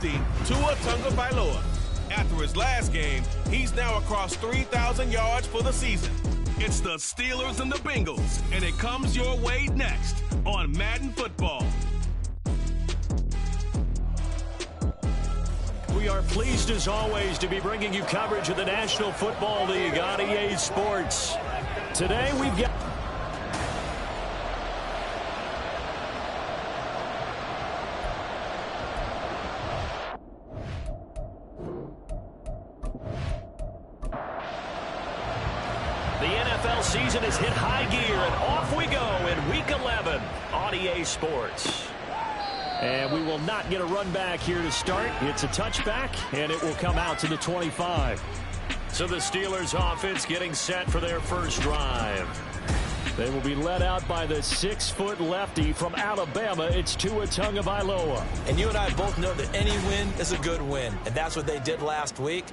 lefty Tua Tagovailoa. After his last game, he's now across 3,000 yards for the season. It's the Steelers and the Bengals, and it comes your way next on Madden Football. We are pleased, as always, to be bringing you coverage of the National Football League on EA Sports. Today, we've got... The NFL season has hit high gear, and off we go in Week 11 on EA Sports. And we will not get a run back here to start. It's a touchback, and it will come out to the 25. So the Steelers offense getting set for their first drive. They will be led out by the 6-foot lefty from Alabama. It's Tua Tagovailoa. And you and I both know that any win is a good win, and that's what they did last week.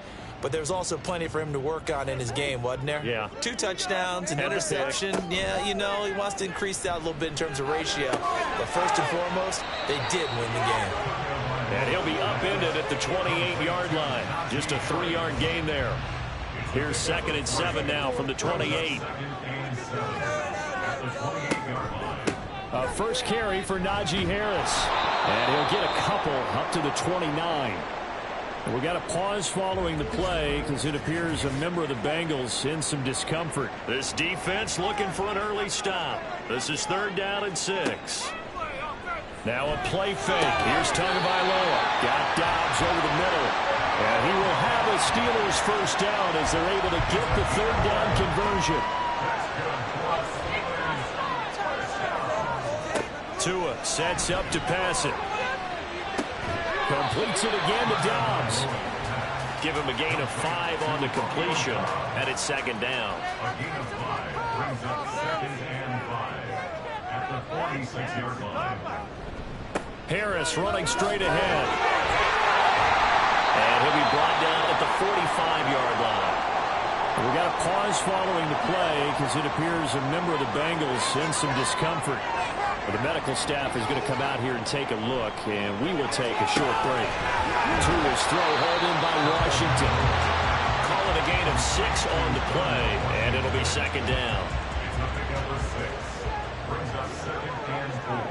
But there's also plenty for him to work on in his game, wasn't there? Yeah. 2 touchdowns, an interception. Yeah, you know, he wants to increase that a little bit in terms of ratio. But first and foremost, they did win the game. And he'll be upended at the 28-yard line. Just a 3-yard gain there. Here's 2nd and 7 now from the 28. First carry for Najee Harris. And he'll get a couple up to the 29. We got a pause following the play because it appears a member of the Bengals in some discomfort. This defense looking for an early stop. This is 3rd down and 6. Now a play fake. Here's Tagovailoa. Got Dobbs over the middle. And he will have a Steelers first down as they're able to get the 3rd down conversion. Tua sets up to pass it. Completes it again to Dobbs. Give him a gain of 5 on the completion, and it's 2nd down. A gain of 5 brings up 2nd and 5 at the 46-yard line. Harris running straight ahead. And he'll be brought down at the 45-yard line. We got a pause following the play because it appears a member of the Bengals in some discomfort. The medical staff is going to come out here and take a look, and we will take a short break. Tua's throw hauled in by Washington. Call it a gain of 6 on the play, and it'll be 2nd down. It's a pick up of 6. Brings up 2nd and 4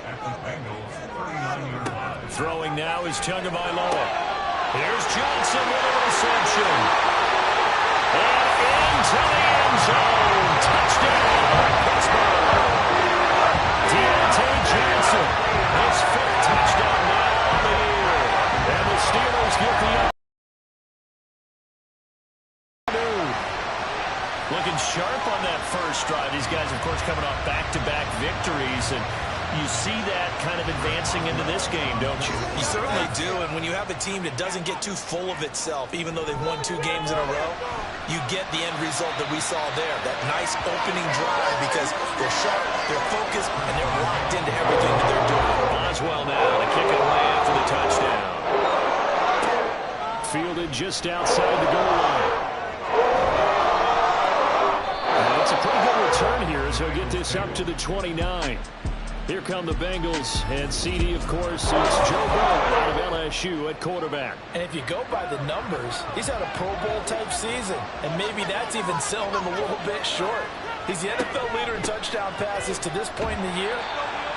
at the Bengals' 39-yard line. Throwing now is Tagovailoa. Here's Johnson with a reception. And into the end zone. Touchdown, Pittsburgh. Johnson, his 5th touchdown now on the year. And the Steelers get the afternoon. Looking sharp on that first drive. These guys, of course, coming off back-to-back victories. And you see that kind of advancing into this game, don't you? You certainly do. And when you have a team that doesn't get too full of itself, even though they've won 2 games in a row, you get the end result that we saw there, that nice opening drive, because they're sharp, they're focused, and they're locked into everything that they're doing. Boswell now to kick it away after the touchdown. Fielded just outside the goal line. And it's a pretty good return here as he'll get this up to the 29. Here come the Bengals, and CD, of course, is Joe Burrow out of LSU at quarterback. And if you go by the numbers, he's had a Pro Bowl-type season, and maybe that's even selling him a little bit short. He's the NFL leader in touchdown passes to this point in the year,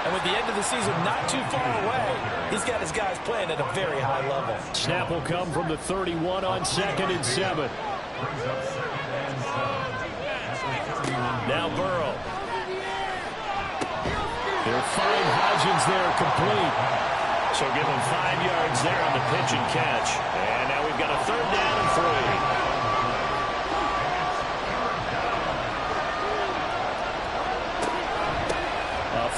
and with the end of the season not too far away, he's got his guys playing at a very high level. Snap will come from the 31 on 2nd and 7. Now Burrow. They'll find Hodgins there complete. So give him 5 yards there on the pitch and catch. And now we've got a 3rd down and 3.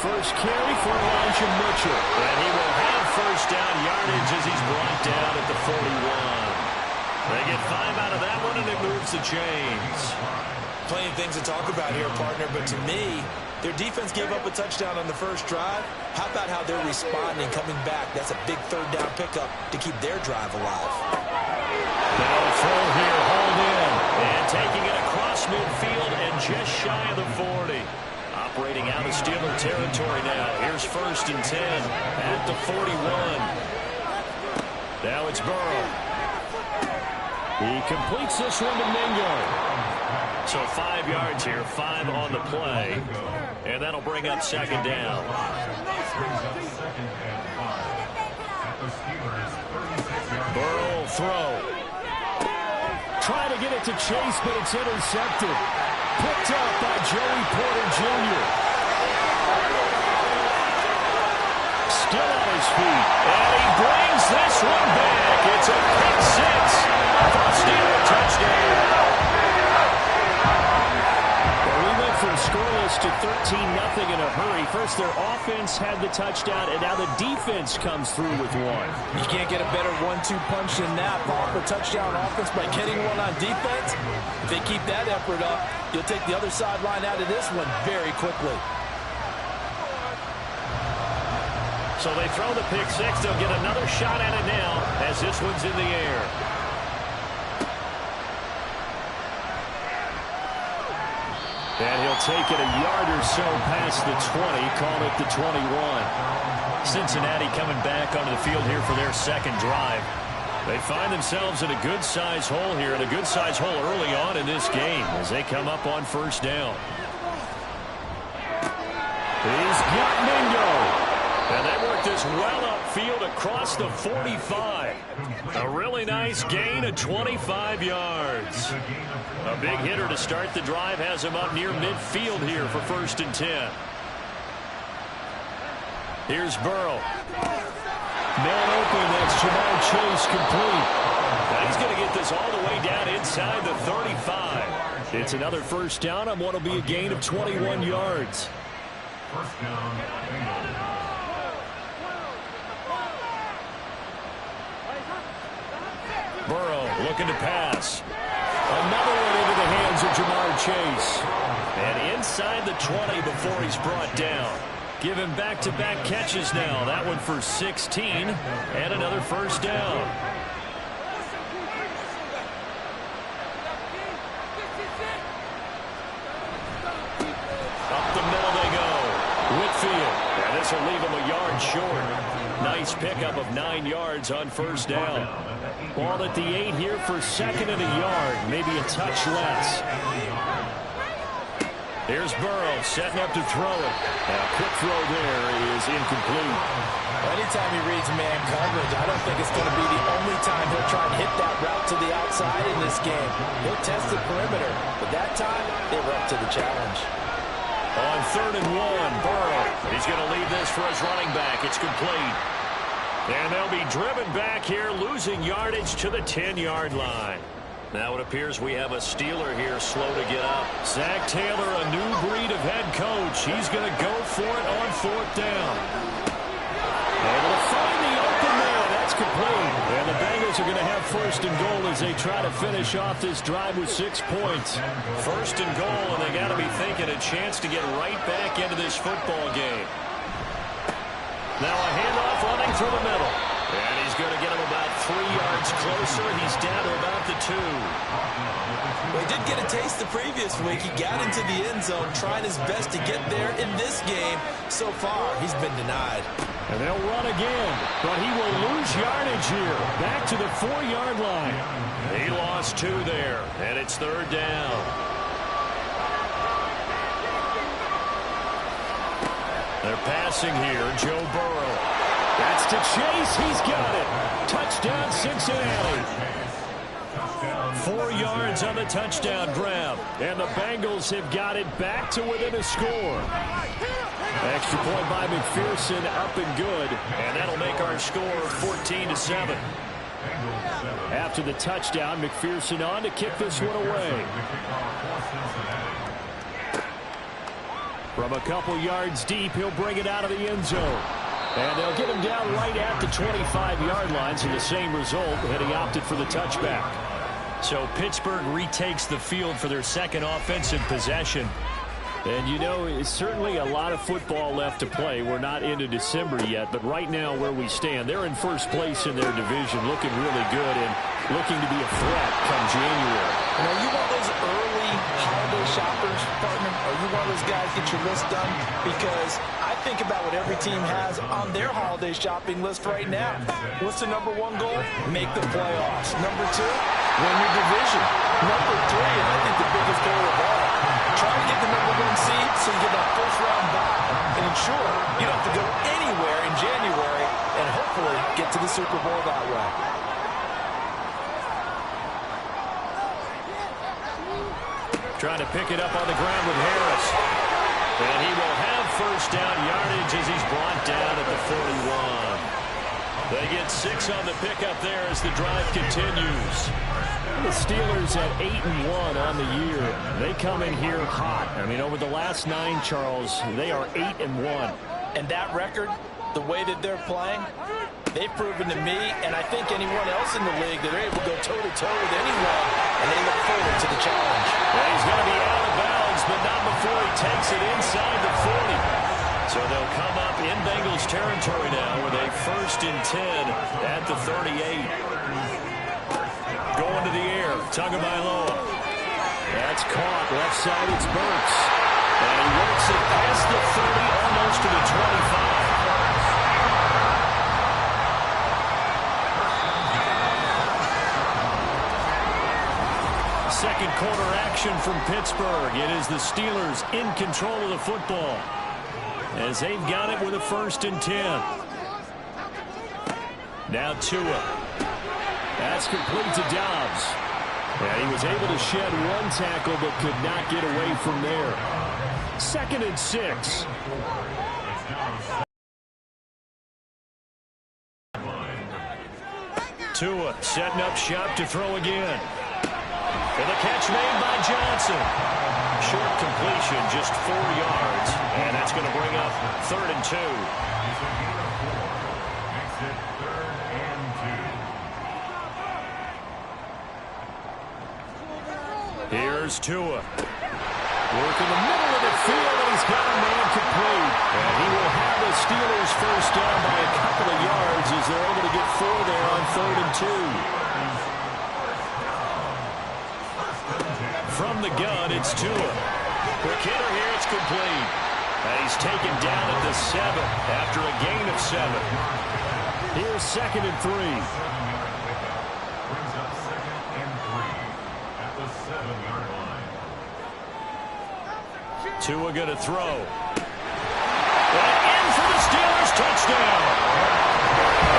First carry for Elijah Mitchell. And he will have first down yardage as he's brought down at the 41. They get 5 out of that one, and it moves the chains. Plenty of things to talk about here, partner, but to me, their defense gave up a touchdown on the first drive. How about how they're responding, coming back? That's a big 3rd down pickup to keep their drive alive. Now throw here, hauled in, and taking it across midfield and just shy of the 40. Operating out of Steeler territory now. Here's 1st and 10 at the 41. Now it's Burrow. He completes this one to Mingo. So 5 yards here, 5 on the play. And that'll bring up second down. Burrow will throw. Trying to get it to Chase, but it's intercepted. Picked up by Joey Porter Jr. Still on his feet. And he brings this one back. It's a pick six for a Steeler touchdown. Well, we went from scoreless to 13-0 in a hurry. First, their offense had the touchdown, and now the defense comes through with one. You can't get a better 1-2 punch than that. Pop a touchdown offense by getting one on defense. If they keep that effort up, you'll take the other sideline out of this one very quickly. So they throw the pick six. They'll get another shot at it now as this one's in the air. And he'll take it a yard or so past the 20, call it the 21. Cincinnati coming back onto the field here for their second drive. They find themselves in a good-sized hole here, and a good-sized hole early on in this game as they come up on first down. He's got Mingo. And they work this well upfield across the 45. A really nice gain of 25 yards. A big hitter to start the drive has him up near midfield here for 1st and 10. Here's Burrow. Man open, that's Jamar Chase complete. And he's going to get this all the way down inside the 35. It's another first down on what will be a gain of 21 yards. First down, Bengals. Burrow looking to pass. Another one into the hands of Jamar Chase. And inside the 20 before he's brought down. Give him back-to-back catches now. That one for 16 and another first down. Up the middle they go. Whitfield. And this will leave him a yard short. Nice pickup of 9 yards on first down. Ball at the 8 here for 2nd and a yard. Maybe a touch less. Here's Burrow setting up to throw it. And a quick throw there is incomplete. Anytime he reads man coverage, I don't think it's going to be the only time he'll try and hit that route to the outside in this game. He'll test the perimeter, but that time they were up to the challenge. On 3rd and 1, Burrow. He's going to leave this for his running back. It's complete. And they'll be driven back here, losing yardage to the 10-yard line. Now it appears we have a Steeler here slow to get up. Zach Taylor, a new breed of head coach. He's going to go for it on 4th down. Able to find the open man. That's complete. And the Bengals are going to have 1st and goal as they try to finish off this drive with 6 points. 1st and goal, and they got to be thinking a chance to get right back into this football game. Now a handoff running through the middle. And he's going to get him about 3 yards closer. He's down to about the 2. Well, he did get a taste the previous week. He got into the end zone trying his best to get there in this game. So far, he's been denied. And they'll run again, but he will lose yardage here. Back to the 4-yard line. He lost 2 there, and it's 3rd down. They're passing here, Joe Burrow. That's to Chase. He's got it. Touchdown, Cincinnati. 4 yards on the touchdown grab. And the Bengals have got it back to within a score. Extra point by McPherson, up and good. And that'll make our score 14-7. After the touchdown, McPherson on to kick this one away. From a couple yards deep, he'll bring it out of the end zone. And they'll get him down right at the 25-yard line, so the same result, and he opted for the touchback. So Pittsburgh retakes the field for their second offensive possession. And, you know, it's certainly a lot of football left to play. We're not into December yet, but right now where we stand, they're in first place in their division, looking really good and looking to be a threat come January. You know, you want those early holiday shoppers, partner? Are you one of those guys get your list done? Because I think about what every team has on their holiday shopping list right now. What's the number one goal? Make the playoffs. Number two, win your division. Number three, and I think the biggest goal of all, try to get the number one seed so you get that first round bye and ensure you don't have to go anywhere in January and hopefully get to the Super Bowl that way. Trying to pick it up on the ground with Harris. And he will have first down yardage as he's brought down at the 41. They get 6 on the pickup there as the drive continues. The Steelers at 8-1 on the year. They come in here hot. I mean, over the last 9, Charles, they are 8-1. And that record, the way that they're playing, they've proven to me, and I think anyone else in the league, that they're able to go toe-to-toe with anyone, and they look forward to the challenge. Well, he's going to be out of bounds, but not before he takes it inside the 40. So they'll come up in Bengals territory now with a 1st and 10 at the 38. Going to the air, Tagovailoa. That's caught, left side, it's Burks. And he works it past the 30, almost to the 25. Second quarter action from Pittsburgh. It is the Steelers in control of the football as they've got it with a 1st and 10. Now Tua. That's complete to Dobbs. And he was able to shed 1 tackle but could not get away from there. 2nd and 6. Tua setting up shop to throw again. For the catch made by Johnson. Short completion, just 4 yards. And that's going to bring up 3rd and 2. Here's Tua. Work in the middle of the field, and he's got a man complete. And he will have the Steelers first down by a couple of yards as they're able to get 4 there on 3rd and 2. From the gun, it's Tua. Quick hitter here, it's complete. And he's taken down at the 7 after a gain of 7. Here's 2nd and 3. Brings up 2nd and 3 at the 7-yard line. Tua going to throw. And in for the Steelers, touchdown.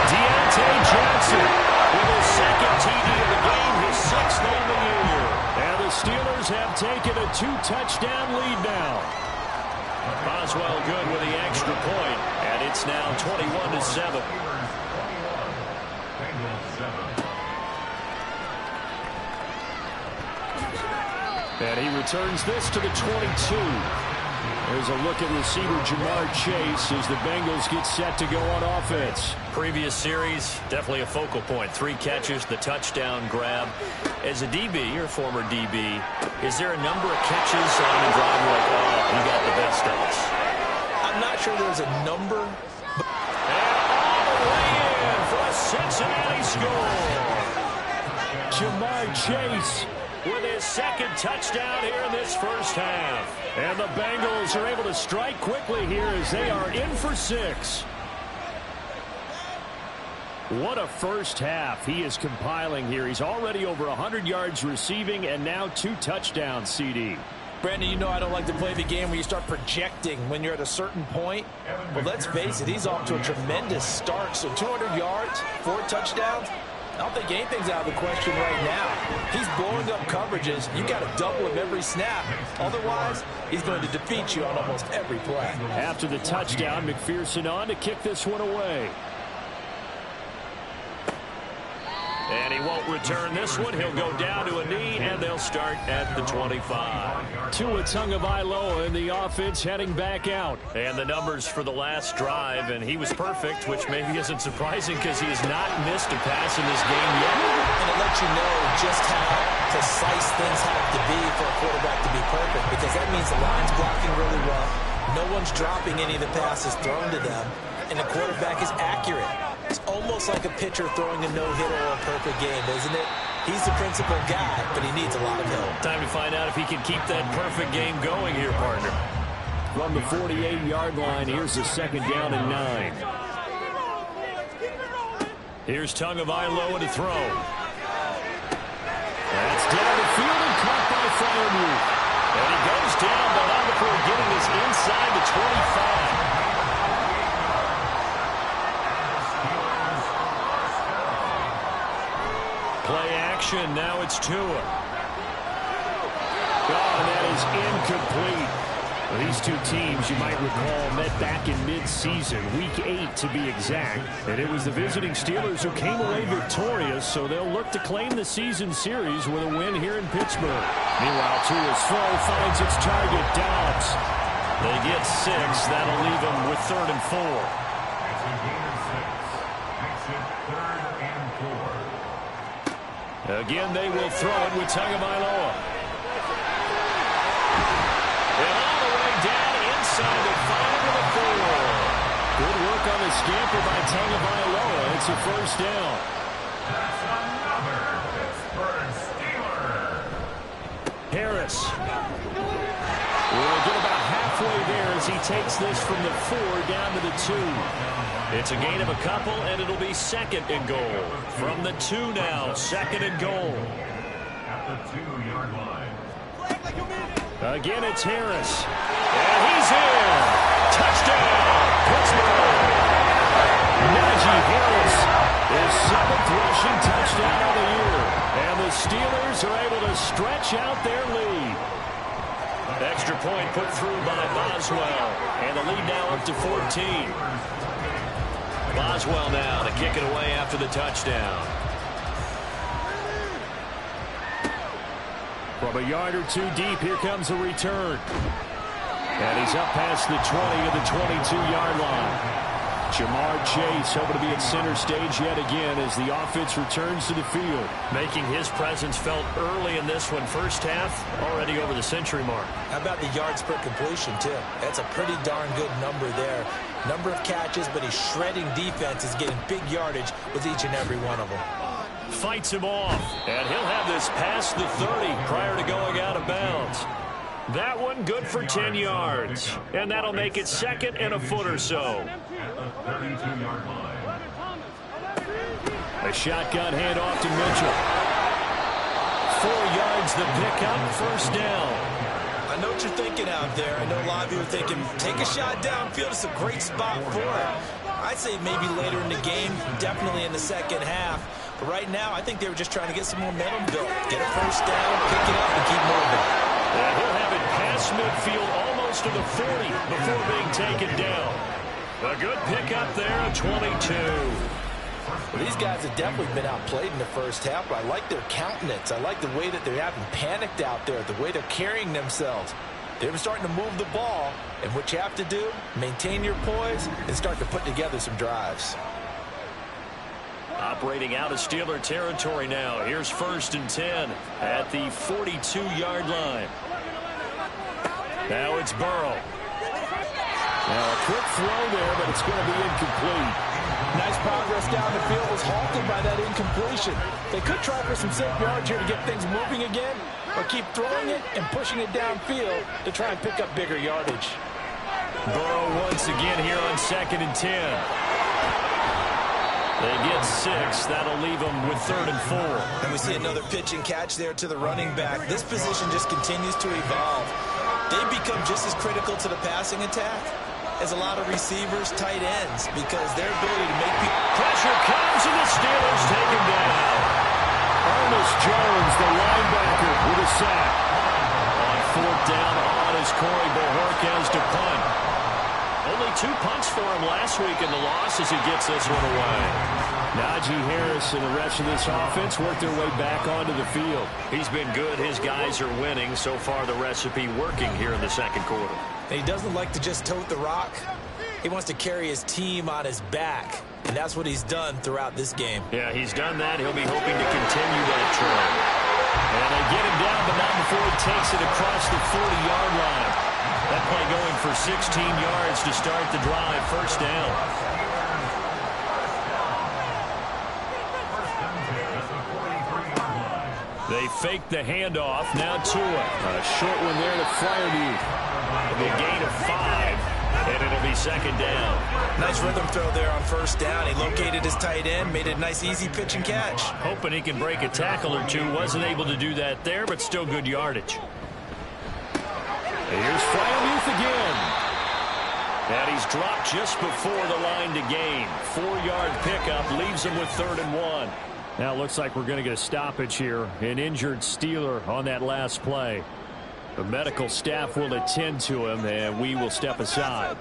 Deontay Johnson with his 2nd TD of the game, his 6th on the year. And the Steelers have taken a 2-touchdown lead now. Boswell good with the extra point, and it's now 21-7. And he returns this to the 22. There's a look at receiver Jamar Chase as the Bengals get set to go on offense. Previous series, definitely a focal point. 3 catches, the touchdown grab. As a DB, or former DB, is there a number of catches on the drive like, oh, he got the best of us? I'm not sure there's a number. And all the way in for a Cincinnati score. Jamar Chase with his 2nd touchdown here in this first half. And the Bengals are able to strike quickly here as they are in for 6. What a first half he is compiling here. He's already over 100 yards receiving and now 2 touchdowns, CD. Brandon, you know I don't like to play the game where you start projecting when you're at a certain point. Well, let's face it, he's off to a tremendous start. So 200 yards, 4 touchdowns. I don't think anything's out of the question right now. He's blowing up coverages. You got to double him every snap. Otherwise, he's going to defeat you on almost every play. After the touchdown, McPherson on to kick this one away. And he won't return this one. He'll go down to a knee, and they'll start at the 25. Tua Tagovailoa in the offense heading back out. And the numbers for the last drive, and he was perfect, which maybe isn't surprising because he has not missed a pass in this game yet. And it lets you know just how precise things have to be for a quarterback to be perfect, because that means the line's blocking really well. No one's dropping any of the passes thrown to them, and the quarterback is accurate. It's almost like a pitcher throwing a no-hitter or a perfect game, isn't it? He's the principal guy, but he needs a lot of help. Time to find out if he can keep that perfect game going here, partner. From the 48-yard line, here's a second down and 9. Here's Tagovailoa to throw. That's down the field and caught by Freiermuth. And he goes down, but not before getting this inside the 25. Play action, now it's Tua. Oh, and that is incomplete. Well, these two teams, you might recall, met back in mid-season, Week 8 to be exact. And it was the visiting Steelers who came away victorious, so they'll look to claim the season series with a win here in Pittsburgh. Meanwhile, Tua's throw finds its target, Dobbs. They get 6. That'll leave them with 3rd and 4. It's a gain of 6. Makes it 3rd and 4. Again, they will throw it with Tagovailoa. And all the way down inside the 5 of the 4. Good work on the scamper by Tagovailoa. It's a first down. That's another Pittsburgh Steeler. Harris. We'll get about halfway there as he takes this from the 4 down to the 2. It's a gain of a couple, and it'll be 2nd and goal. From the 2 now, 2nd and goal. At the 2-yard line. Again, it's Harris. And he's in. Touchdown, Pittsburgh. Najee Harris, his 7th rushing touchdown of the year. And the Steelers are able to stretch out their lead. Extra point put through by Boswell. And the lead now up to 14. Boswell now to kick it away after the touchdown. From a yard or 2 deep, here comes a return. And he's up past the 20 of the 22-yard line. Jamar Chase hoping to be at center stage yet again as the offense returns to the field. Making his presence felt early in this one. First half, already over the century mark. How about the yards per completion, too? That's a pretty darn good number there. Number of catches, but he's shredding defenses, getting big yardage with each and every one of them. Fights him off, and he'll have this past the 30 prior to going out of bounds. That one good for 10 yards, and that'll make it 2nd and a foot or so. At the 32-yard line. A shotgun handoff to Mitchell. 4 yards the pickup, first down. I know what you're thinking out there. I know a lot of you are thinking, take a shot downfield. It's a great spot for it. I'd say maybe later in the game, definitely in the second half. But right now, I think they were just trying to get some momentum built. Get a first down, pick it up, and keep moving. And he'll have it past midfield almost to the 40 before being taken down. A good pickup there, a 22. Well, these guys have definitely been outplayed in the first half, but I like their countenance. I like the way that they're having panicked out there, the way they're carrying themselves. They're starting to move the ball, and what you have to do, maintain your poise and start to put together some drives. Operating out of Steeler territory now. Here's 1st and 10 at the 42-yard line. Now it's Burrow. Now a quick throw there, but it's going to be incomplete. Nice progress down the field, was halted by that incompletion. They could try for some safe yards here to get things moving again, or keep throwing it and pushing it downfield to try and pick up bigger yardage. Burrow once again here on 2nd and 10. They get 6. That'll leave them with 3rd and 4. And we see another pitch and catch there to the running back. This position just continues to evolve. They become just as critical to the passing attack as a lot of receivers, tight ends, because their ability to make people... Pressure comes, and the Steelers take him down. Ernest Jones, the linebacker, with a sack. On 4th down, on is Corey Bojorquez to punt. Only 2 punts for him last week in the loss as he gets this one away. Najee Harris and the rest of this offense work their way back onto the field. He's been good. His guys are winning. So far, the recipe working here in the second quarter. And he doesn't like to just tote the rock. He wants to carry his team on his back. And that's what he's done throughout this game. Yeah, he's done that. He'll be hoping to continue that trend. And they get him down, but not before he takes it across the 40-yard line. That play going for 16 yards to start the drive. First down. They fake the handoff. Now Tua. A short one there to Freiermuth. The gain of 5, and it'll be second down. Nice rhythm throw there on first down. He located his tight end, made a nice easy pitch and catch. Hoping he can break a tackle or two. Wasn't able to do that there, but still good yardage. Here's Freiermuth again. And he's dropped just before the line to gain. 4-yard pickup leaves him with 3rd and 1. Now it looks like we're going to get a stoppage here. An injured Steeler on that last play. The medical staff will attend to him, and we will step aside.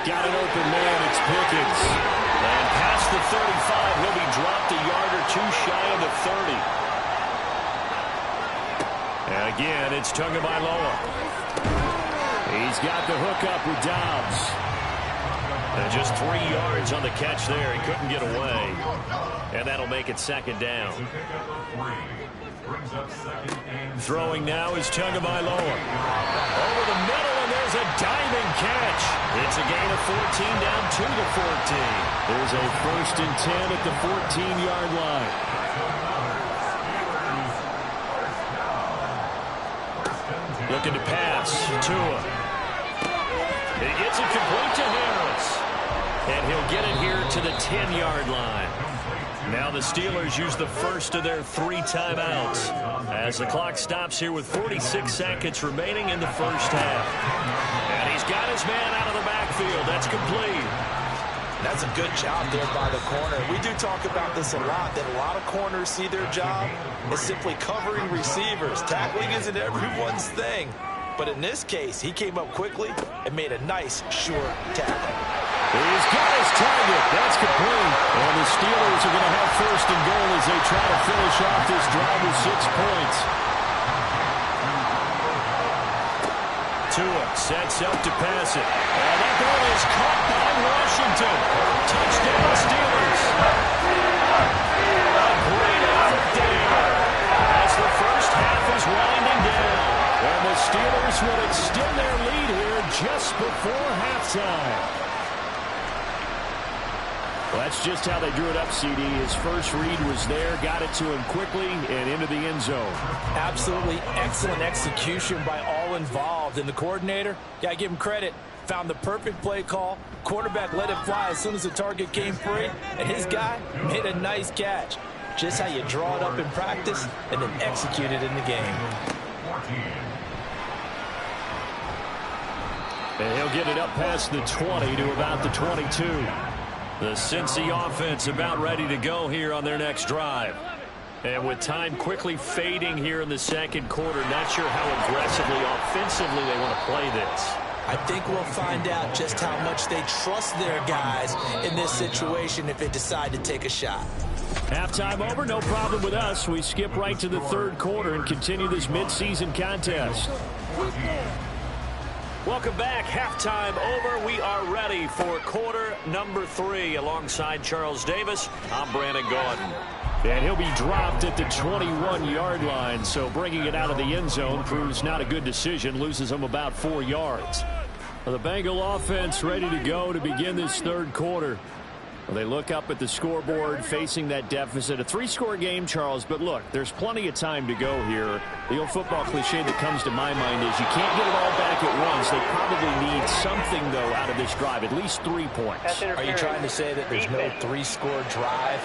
Got an open man. It's Pickens. And past the 35, he'll be dropped a yard or 2 shy of the 30. And again, it's Tagovailoa. He's got the hook up with Dobbs. And just 3 yards on the catch there. He couldn't get away. And that'll make it second down. Throwing now is Tagovailoa. Over the middle, and there's a diving catch. It's a gain of 14 down to the 14. There's a 1st and 10 at the 14-yard line. Looking to pass. Tua. He gets it complete to Harris. And he'll get it here to the 10-yard line. Now the Steelers use the first of their 3 timeouts as the clock stops here with 46 seconds remaining in the first half. And he's got his man out of the backfield. That's complete. That's a good job there by the corner. We do talk about this a lot, that a lot of corners see their job as simply covering receivers. Tackling isn't everyone's thing. But in this case, he came up quickly and made a nice, short tackle. He's got his target. That's complete. And the Steelers are going to have 1st and goal as they try to finish off this drive with 6 points. Tua sets up to pass it. And that ball is caught by Washington. Touchdown Steelers. A great effort there as the first half is winding down. And the Steelers will extend their lead here just before halftime. Well, that's just how they drew it up, CD. His first read was there, got it to him quickly, and into the end zone. Absolutely excellent execution by all involved. And the coordinator, gotta give him credit, found the perfect play call. Quarterback let it fly as soon as the target came free, and his guy made a nice catch. Just how you draw it up in practice and then execute it in the game. And he'll get it up past the 20 to about the 22. The Cincy offense about ready to go here on their next drive. And with time quickly fading here in the second quarter, not sure how aggressively, offensively they want to play this. I think we'll find out just how much they trust their guys in this situation if they decide to take a shot. Halftime over, no problem with us. We skip right to the 3rd quarter and continue this midseason contest. Welcome back. Halftime over. We are ready for quarter number 3. Alongside Charles Davis, I'm Brandon Gordon. And he'll be dropped at the 21-yard line, so bringing it out of the end zone proves not a good decision, loses him about 4 yards. The Bengal offense ready to go to begin this 3rd quarter. Well, they look up at the scoreboard facing that deficit. A 3-score game, Charles, but look, there's plenty of time to go here. The old football cliche that comes to my mind is you can't get it all back at once. They probably need something, though, out of this drive, at least 3 points. Are you trying to say that there's no 3-score drive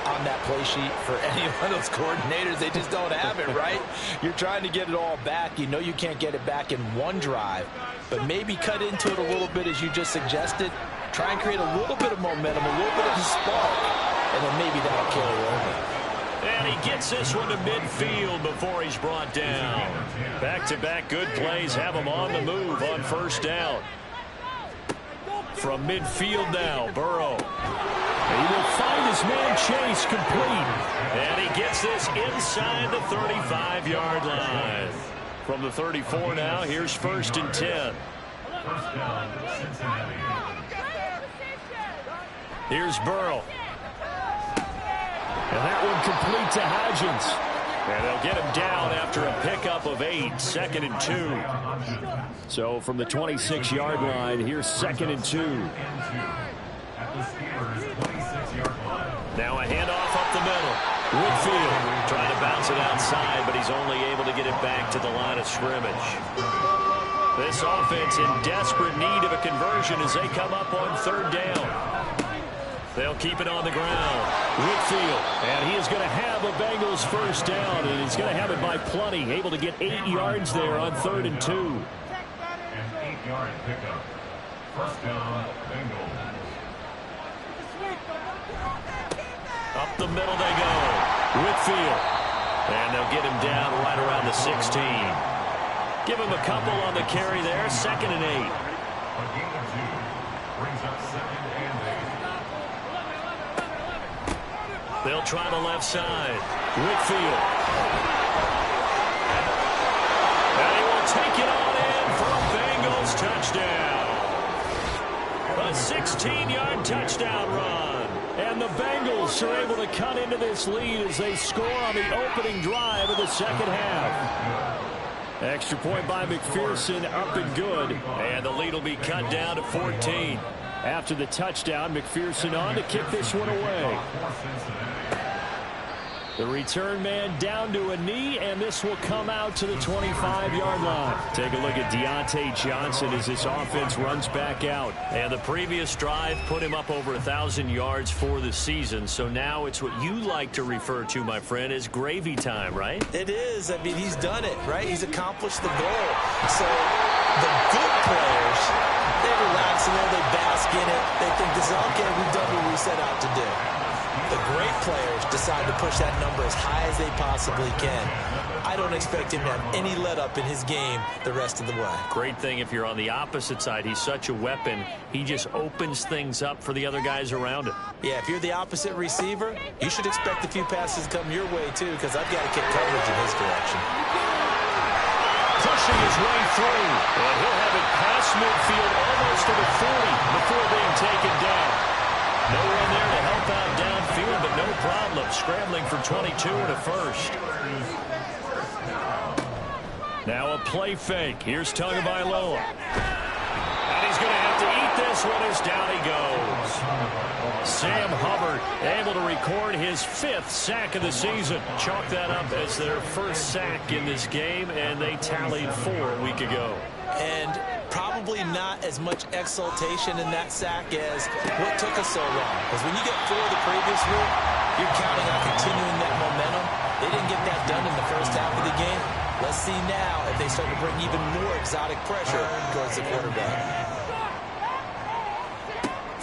on that play sheet for any one of those coordinators? They just don't have it, right? You're trying to get it all back. You know you can't get it back in one drive, but maybe cut into it a little bit as you just suggested. Try and create a little bit of momentum, a little bit of a spark, and then maybe that'll carry over. And he gets this one to midfield before he's brought down. Back-to-back good plays have him on the move on 1st down. From midfield now, Burrow. He will find his man Chase complete. And he gets this inside the 35-yard line. From the 34 now, here's 1st and 10. First down, Cincinnati. Here's Burrow. And that one complete to Hodgins. And they'll get him down after a pickup of 8, 2nd and 2. So from the 26-yard line, here's 2nd and 2. at the Steelers' 26-yard line. Now a handoff up the middle. Whitfield trying to bounce it outside, but he's only able to get it back to the line of scrimmage. This offense in desperate need of a conversion as they come up on third down. They'll keep it on the ground. Whitfield, and he is going to have a Bengals first down, and he's going to have it by plenty, able to get 8 yards there on 3rd and 2. An 8-yard pickup. First down, Bengals. Up the middle they go. Whitfield. And they'll get him down right around the 16. Give him a couple on the carry there. 2nd and 8. A gain of 2 brings up 2nd and 8. They'll try the left side. Whitfield. And he will take it on in for a Bengals touchdown. A 16-yard touchdown run. And the Bengals are able to cut into this lead as they score on the opening drive of the second half. Extra point by McPherson, up and good. And the lead will be cut down to 14. After the touchdown, McPherson on to kick this one away. The return man down to a knee, and this will come out to the 25-yard line. Take a look at Deontay Johnson as this offense runs back out. And the previous drive put him up over 1,000 yards for the season. So now it's what you like to refer to, my friend, as gravy time, right? It is. I mean, he's done it, right? He's accomplished the goal. So the good players, they relax and they bask in it. They think this is okay, we've done what we set out to do. The great players decide to push that number as high as they possibly can. I don't expect him to have any let-up in his game the rest of the way. Great thing if you're on the opposite side. He's such a weapon. He just opens things up for the other guys around him. Yeah, if you're the opposite receiver, you should expect a few passes come your way, too, because I've got to kick coverage in his direction. Pushing his way through. And he'll have it past midfield almost to the 40 before being taken down. No one there to help out downfield, but no problem. Scrambling for 22 and a first. Now a play fake. Here's Tagovailoa. And he's going to have to eat this one as down he goes. Sam Hubbard able to record his 5th sack of the season. Chalk that up as their first sack in this game, and they tallied 4 a week ago. And probably not as much exultation in that sack as what took us so long. Because when you get 4 the previous week, you're counting on continuing that momentum. They didn't get that done in the first half of the game. Let's see now if they start to bring even more exotic pressure towards the quarterback.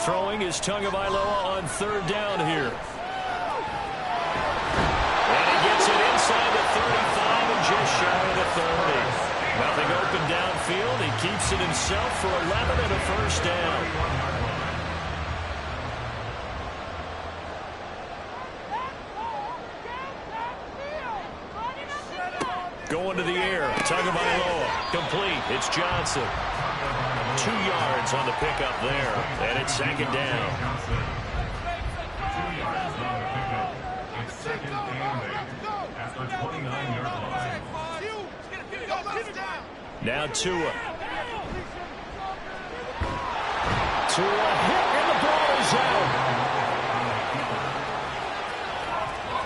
Throwing is Tagovailoa on 3rd down here. And he gets it inside the 35 and just shy of the 30. Nothing open downfield. He keeps it himself for 11 and a first down. Going to the air. Tagovailoa. Complete. It's Johnson. 2 yards on the pickup there. And it's 2nd down. 2 yards on the pickup. It's 2nd and 8 at the 29-yard line. Now Tua. Tua hit, and the ball is out.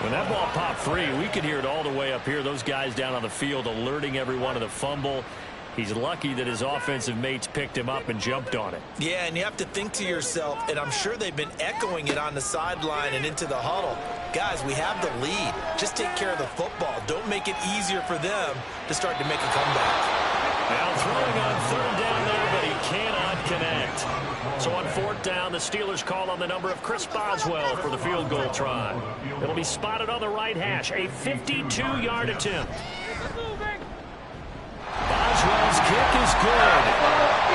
When that ball popped free, we could hear it all the way up here. Those guys down on the field alerting everyone of the fumble. He's lucky that his offensive mates picked him up and jumped on it. Yeah, and you have to think to yourself, and I'm sure they've been echoing it on the sideline and into the huddle. Guys, we have the lead. Just take care of the football. Don't make it easier for them to start to make a comeback. Now throwing on 3rd down there, but he cannot connect. So on 4th down, the Steelers call on the number of Chris Boswell for the field goal try. It'll be spotted on the right hash, a 52-yard attempt. Boswell's kick is good.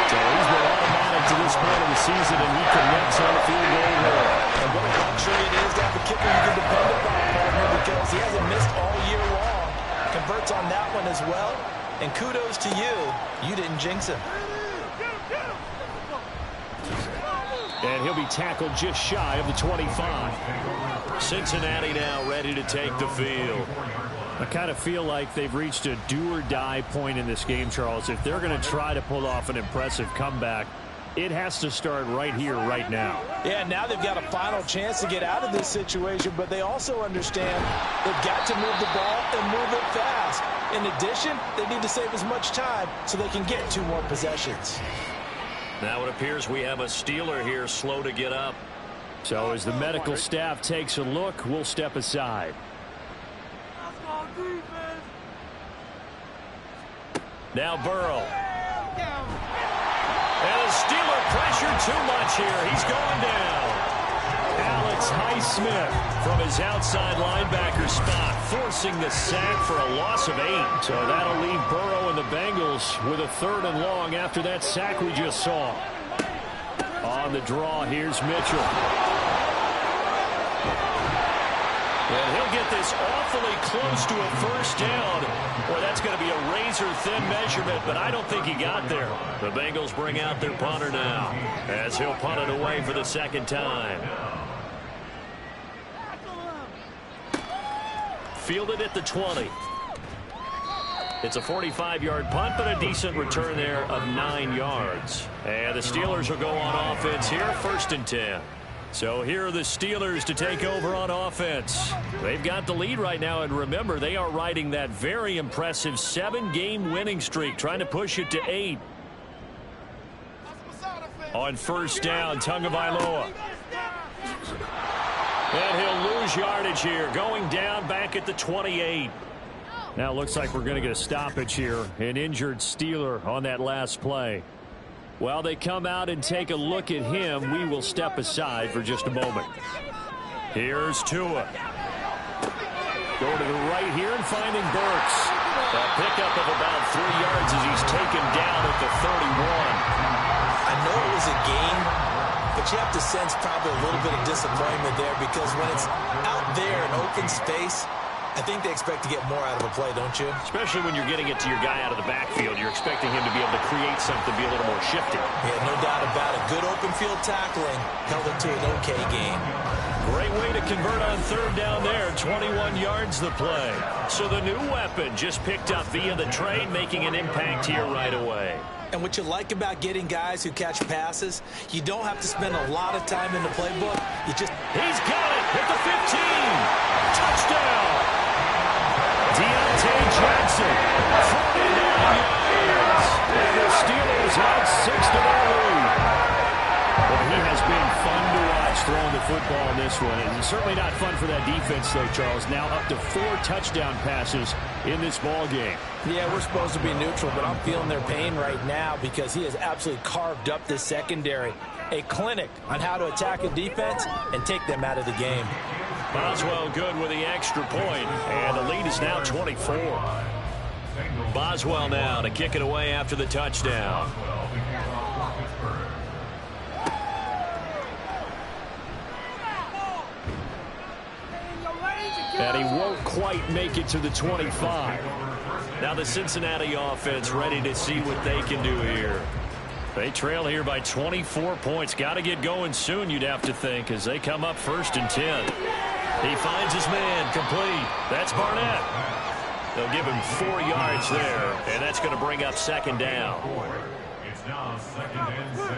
So he's been automatic to this point of the season, and he connects on the field goal there. And what a luxury it is to have a kicker you can depend upon, partner, because he hasn't missed all year long. Converts on that one as well. And kudos to you. You didn't jinx him. And he'll be tackled just shy of the 25. Cincinnati now ready to take the field. I kind of feel like they've reached a do-or-die point in this game, Charles. If they're going to try to pull off an impressive comeback, It has to start right here, right now. Yeah, now they've got a final chance to get out of this situation, but they also understand they've got to move the ball and move it fast. In addition, they need to save as much time so they can get 2 more possessions. Now it appears we have a Steeler here slow to get up. So as the medical staff takes a look, we'll step aside. Now Burrow. And the Steeler pressure too much here. He's going down. Alex Highsmith from his outside linebacker spot, forcing the sack for a loss of 8. So that'll leave Burrow and the Bengals with a 3rd and long after that sack we just saw. On the draw, here's Mitchell. And he'll get this awfully close to a first down. Boy, that's going to be a razor-thin measurement, but I don't think he got there. The Bengals bring out their punter now as he'll punt it away for the 2nd time. Fielded at the 20. It's a 45-yard punt, but a decent return there of 9 yards. And the Steelers will go on offense here, 1st and 10. So here are the Steelers to take over on offense. They've got the lead right now, and remember, they are riding that very impressive 7-game winning streak, trying to push it to 8. On 1st down, Tagovailoa. And he'll lose yardage here, going down back at the 28. Now it looks like we're going to get a stoppage here. An injured Steeler on that last play. While they come out and take a look at him, we will step aside for just a moment. Here's Tua. Go to the right here and finding Burks. A pickup of about 3 yards as he's taken down at the 31. I know it was a game, but you have to sense probably a little bit of disappointment there because when it's out there in open space, I think they expect to get more out of a play, don't you? Especially when you're getting it to your guy out of the backfield. You're expecting him to be able to create something, be a little more shifty. Yeah, no doubt about it. Good open field tackling held it to an okay game. Great way to convert on 3rd down there. 21 yards the play. So the new weapon just picked up via the trade, making an impact here right away. And what you like about getting guys who catch passes, you don't have to spend a lot of time in the playbook. You just... He's got it at the 15. Touchdown. Deontay Johnson, 49 yards. And the Steelers out 6 to their lead. Well, he has been fun to watch throwing the football in this one. And certainly not fun for that defense, though, Charles. Now up to 4 touchdown passes in this ball game. Yeah, we're supposed to be neutral, but I'm feeling their pain right now because he has absolutely carved up this secondary. A clinic on how to attack a defense and take them out of the game. Boswell good with the extra point, and the lead is now 24. Boswell now to kick it away after the touchdown. And he won't quite make it to the 25. Now the Cincinnati offense ready to see what they can do here. They trail here by 24 points. Got to get going soon, you'd have to think, as they come up 1st and 10. He finds his man, complete. That's Barnett. They'll give him 4 yards there, and that's going to bring up 2nd down. It's now 2nd and 6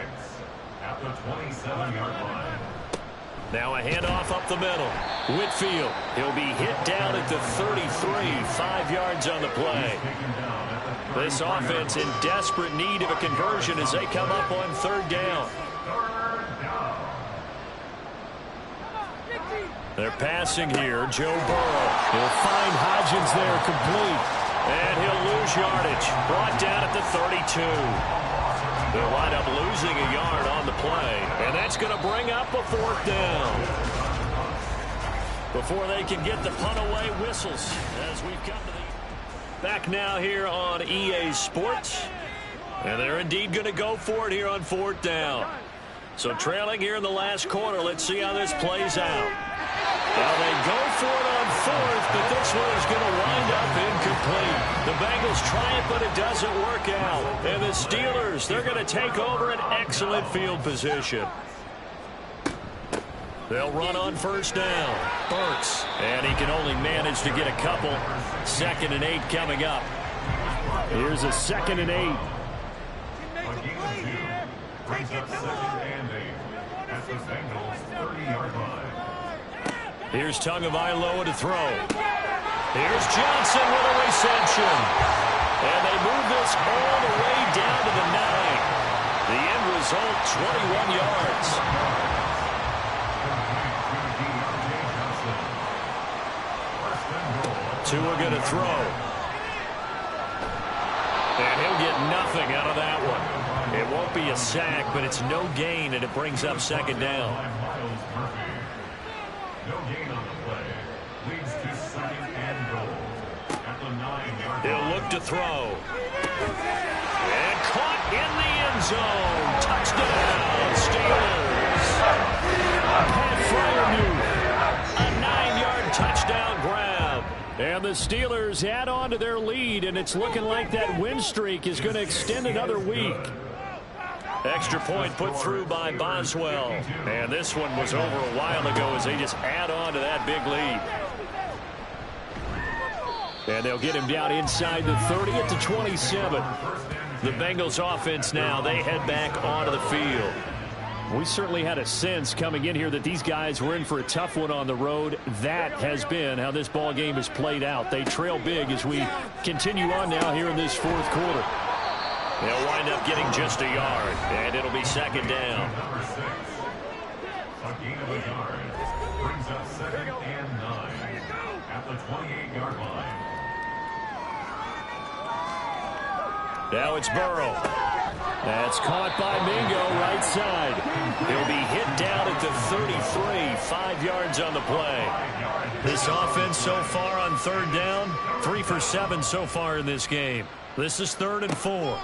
at the 27-yard line. Now a handoff up the middle. Whitfield, he'll be hit down at the 33, 5 yards on the play. This offense in desperate need of a conversion as they come up on 3rd down. They're passing here. Joe Burrow. He'll find Hodgins there complete. And he'll lose yardage. Brought down at the 32. They'll wind up losing a yard on the play. And that's going to bring up a 4th down. Before they can get the punt away, whistles as we've come to the... Back now here on EA Sports. And they're indeed going to go for it here on 4th down. So trailing here in the last quarter. Let's see how this plays out. Well, they go for it on 4th, but this one is going to wind up incomplete. The Bengals try it, but it doesn't work out. And the Steelers, they're going to take over an excellent field position. They'll run on 1st down. Burks, and he can only manage to get a couple. 2nd and 8 coming up. Here's a 2nd and 8. Brings up 2nd and 8 at the Bengals 30-yard line. Here's Tagovailoa to throw. Here's Johnson with a reception. And they move this all the way down to the 9. The end result, 21 yards. Tua going to throw. And he'll get nothing out of that one. It won't be a sack, but it's no gain, and it brings up 2nd down. No gain on the play. Leads to 2nd and goal at the 9-yard line. He'll look to throw. And caught in the end zone. Touchdown, Steelers. Pat Freiermuth, a 9-yard touchdown grab. And the Steelers add on to their lead, and it's looking like that win streak is going to extend another week. Extra point put through by Boswell. And this one was over a while ago as they just add on to that big lead. And they'll get him down inside the 30 at the 27. The Bengals offense now, they head back onto the field. We certainly had a sense coming in here that these guys were in for a tough one on the road. That has been how this ball game has played out. They trail big as we continue on now here in this 4th quarter. They'll wind up getting just a yard, and it'll be 2nd down. Number 6. A gain of a yard. Brings up 2nd and 9 at the 28-yard line. Now it's Burrow. That's caught by Mingo, right side. He'll be hit down at the 33, 5 yards on the play. This offense so far on 3rd down, 3 for 7 so far in this game. This is 3rd and 4.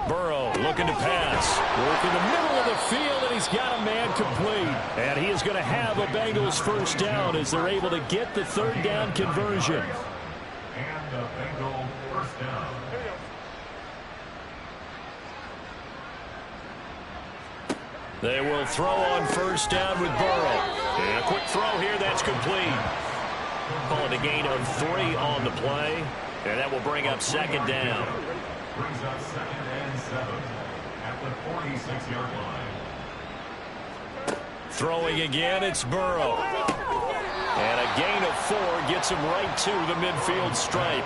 Burrow looking to pass. Work in the middle of the field, and he's got a man complete. And he is going to have a Bengals 1st down as they're able to get the 3rd down conversion. And the Bengal 1st down. They will throw on 1st down with Burrow. And a quick throw here, that's complete. Call it a gain of 3 on the play. And that will bring up 2nd down. Brings up 2nd and 7 at the 46-yard line. Throwing again, it's Burrow. And a gain of 4 gets him right to the midfield stripe.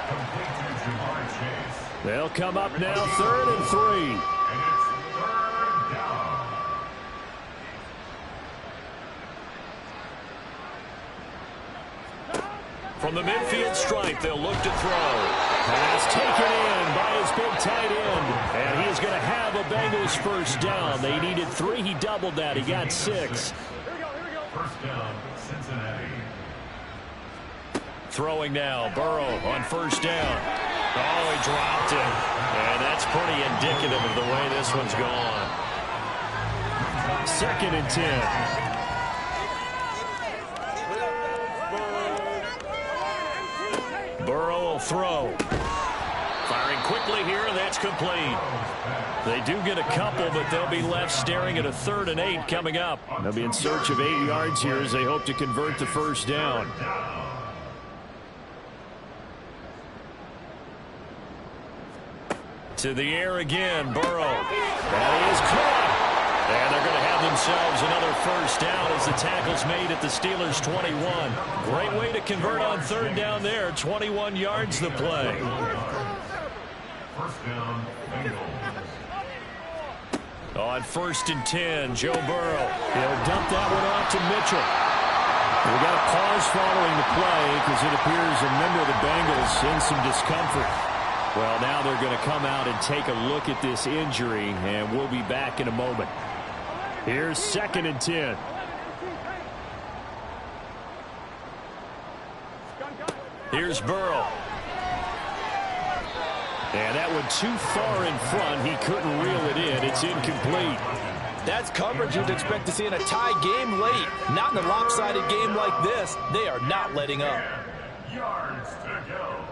Complete to Jamar Chase. They'll come up now, 3rd and 3. And it's 3rd down. From the midfield stripe, they'll look to throw. Pass taken in by his big tight end. And he is going to have a Bengals 1st down. They needed 3. He doubled that. He got 6. 1st down, Cincinnati. Throwing now, Burrow on 1st down. Oh, he dropped it. And that's pretty indicative of the way this one's gone. 2nd and 10. Burrow will throw. Firing quickly here, and that's complete. They do get a couple, but they'll be left staring at a 3rd and 8 coming up. They'll be in search of 8 yards here as they hope to convert the 1st down. To the air again, Burrow. That is caught. And they're going to have themselves another 1st down as the tackle's made at the Steelers' 21. Great way to convert on 3rd down there. 21 yards the play. 1st down, Bengals. On 1st and 10, Joe Burrow. He'll dump that one off to Mitchell. We got a pause following the play because it appears a member of the Bengals in some discomfort. Well, now they're going to come out and take a look at this injury, and we'll be back in a moment. Here's 2nd and 10. Here's Burrow. And that one too far in front. He couldn't reel it in. It's incomplete. That's coverage you'd expect to see in a tie game late. Not in a lopsided game like this. They are not letting up. Yards to go.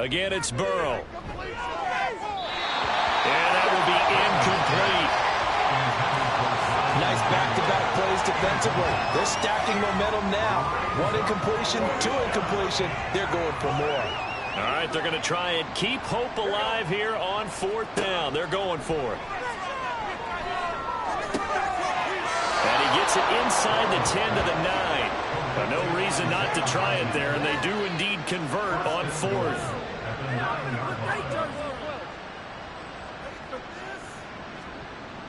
Again, it's Burrow. And that will be incomplete. Nice back-to-back plays defensively. They're stacking momentum now. 1 incompletion, 2 incompletion. They're going for more. All right, they're going to try and keep hope alive here on 4th down. They're going for it. And he gets it inside the 10 to the 9. But no reason not to try it there, and they do indeed convert on 4th.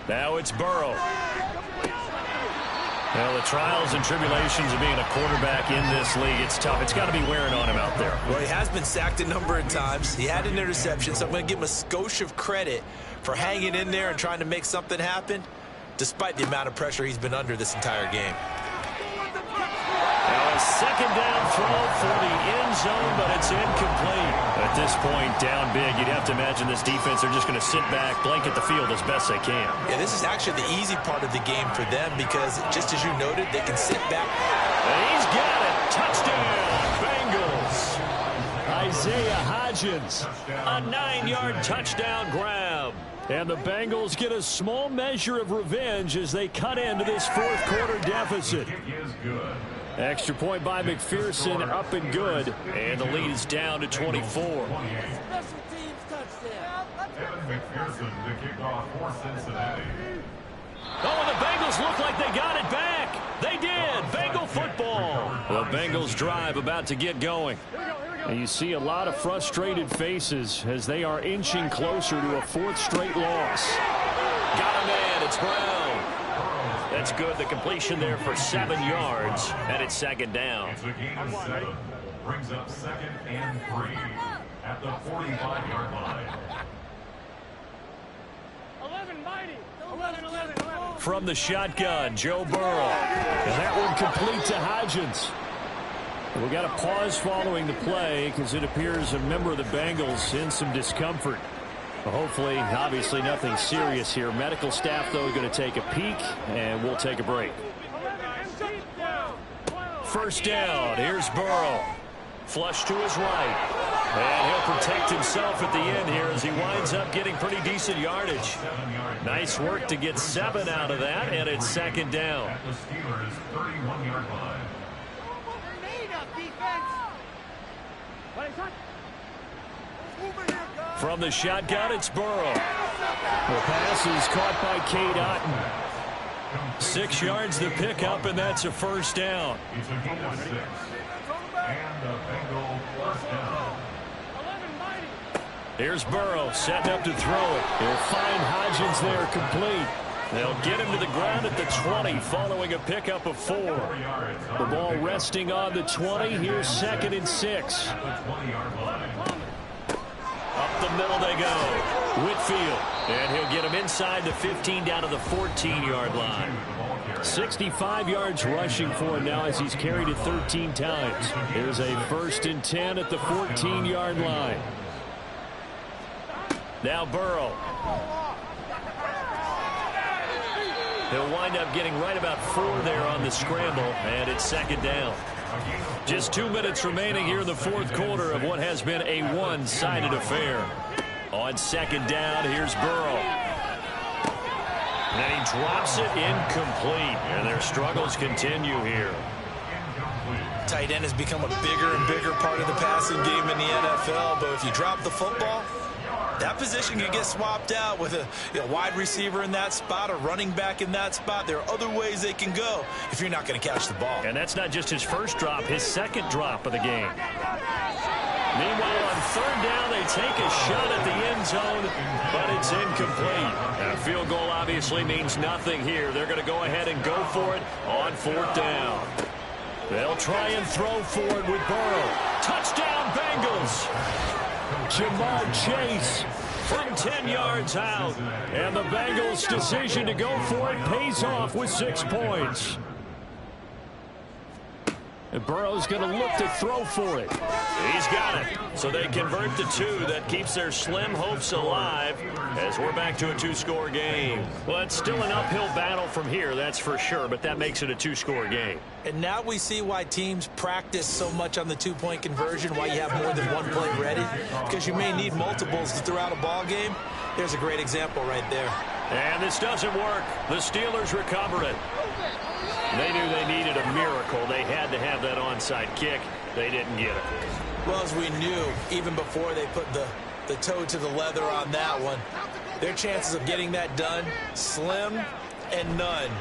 Now it's Burrow. Well, the trials and tribulations of being a quarterback in this league, it's tough. It's got to be wearing on him out there. Well, he has been sacked a number of times. He had an interception, so I'm going to give him a skosh of credit for hanging in there and trying to make something happen, despite the amount of pressure he's been under this entire game. Now a 2nd down throw for the end zone, but it's incomplete. At this point, down big, you'd have to imagine this defense, they're just going to sit back, blanket the field as best they can. Yeah, this is actually the easy part of the game for them because, just as you noted, they can sit back. And he's got it. Touchdown, Bengals. Isaiah Hodgins, a 9-yard touchdown grab. And the Bengals get a small measure of revenge as they cut into this 4th quarter deficit. Extra point by McPherson, up and good. And the lead is down to 24. Evan McPherson to kick off for Cincinnati. Oh, and the Bengals look like they got it back. They did. Bengal football. The Bengals drive about to get going. And you see a lot of frustrated faces as they are inching closer to a 4th straight loss. Got a man. It's Brown. That's good. The completion there for 7 yards, and it's 2nd down. It's a gain of 7. Brings up 2nd and 3 at the 45-yard line. 11, mighty. 11. From the shotgun, Joe Burrow. And that one complete to Hodgins. We got a pause following the play because it appears a member of the Bengals in some discomfort. Well, hopefully, obviously nothing serious here. Medical staff, though, going to take a peek, and we'll take a break. 1st down. Here's Burrow. Flush to his right. And he'll protect himself at the end here as he winds up getting pretty decent yardage. Nice work to get 7 out of that, and it's 2nd down. At the Steelers' 31-yard line. From the shotgun, it's Burrow. The pass is caught by Cade Otton. 6 yards the pickup, and that's a 1st down. It's a gain of 6. And a Bengal 1st down. Here's Burrow setting up to throw it. He'll find Hodgins there complete. They'll get him to the ground at the 20 following a pickup of 4. The ball resting on the 20. Here's 2nd and 6. At the 20-yard line. Up the middle they go. Whitfield. And he'll get him inside the 15 down to the 14-yard line. 65 yards rushing for him now as he's carried it 13 times. Here's a 1st and 10 at the 14-yard line. Now Burrow. He'll wind up getting right about 4 there on the scramble, and it's 2nd down. Just 2 minutes remaining here in the 4th quarter of what has been a one-sided affair. On 2nd down, here's Burrow. And he drops it incomplete, and their struggles continue here. Tight end has become a bigger and bigger part of the passing game in the NFL, but if you drop the football, that position can get swapped out with a wide receiver in that spot, a running back in that spot. There are other ways they can go if you're not going to catch the ball. And that's not just his 1st drop, his 2nd drop of the game. Meanwhile, on 3rd down, they take a shot at the end zone, but it's incomplete. A field goal obviously means nothing here. They're going to go ahead and go for it on 4th down. They'll try and throw for it with Burrow. Touchdown, Bengals! Jamar Chase from 10 yards out. And the Bengals' decision to go for it pays off with 6 points. And Burrow's going to look to throw for it. He's got it. So they convert the 2. That keeps their slim hopes alive as we're back to a 2-score game. Well, it's still an uphill battle from here, that's for sure, but that makes it a 2-score game. And now we see why teams practice so much on the 2-point conversion, why you have more than one play ready, because you may need multiples to throw out a ball game. There's a great example right there. And this doesn't work. The Steelers recover it. They knew they needed a miracle. They had to have that onside kick. They didn't get it. Well, as we knew, even before they put the toe to the leather on that one, their chances of getting that done, slim and none.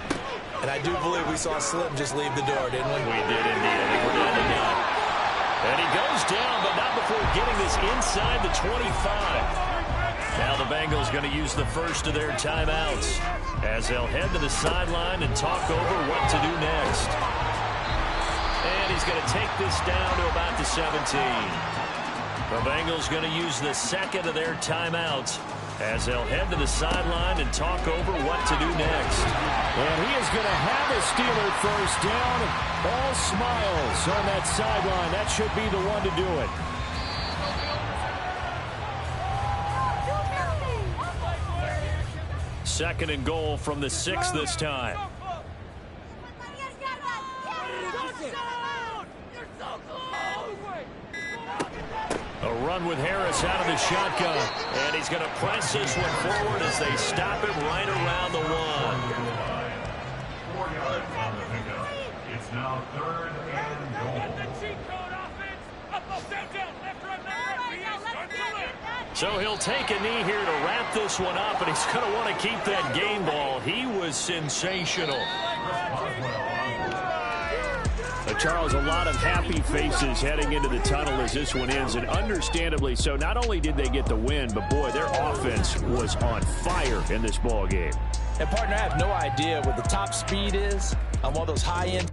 And I do believe we saw Slim just leave the door, didn't we? We did indeed. I think we're down to none. And he goes down, but not before getting this inside the 25. Now the Bengals going to use the first of their timeouts as they'll head to the sideline and talk over what to do next. And he's going to take this down to about the 17. The Bengals going to use the second of their timeouts as they'll head to the sideline and talk over what to do next. And he is going to have a Steeler first down. All smiles on that sideline. That should be the one to do it. Second and goal from the 6 this time. A run with Harris out of the shotgun. And he's going to press this one forward as they stop him right around the 1. 4 yards on the pickup. It's now 3rd and goal. So he'll take a knee here to wrap this one up, and he's going to want to keep that game ball. He was sensational. Charles, a lot of happy faces heading into the tunnel as this one ends, and understandably so. Not only did they get the win, but boy, their offense was on fire in this ball game. And partner, I have no idea what the top speed is on one of those high-end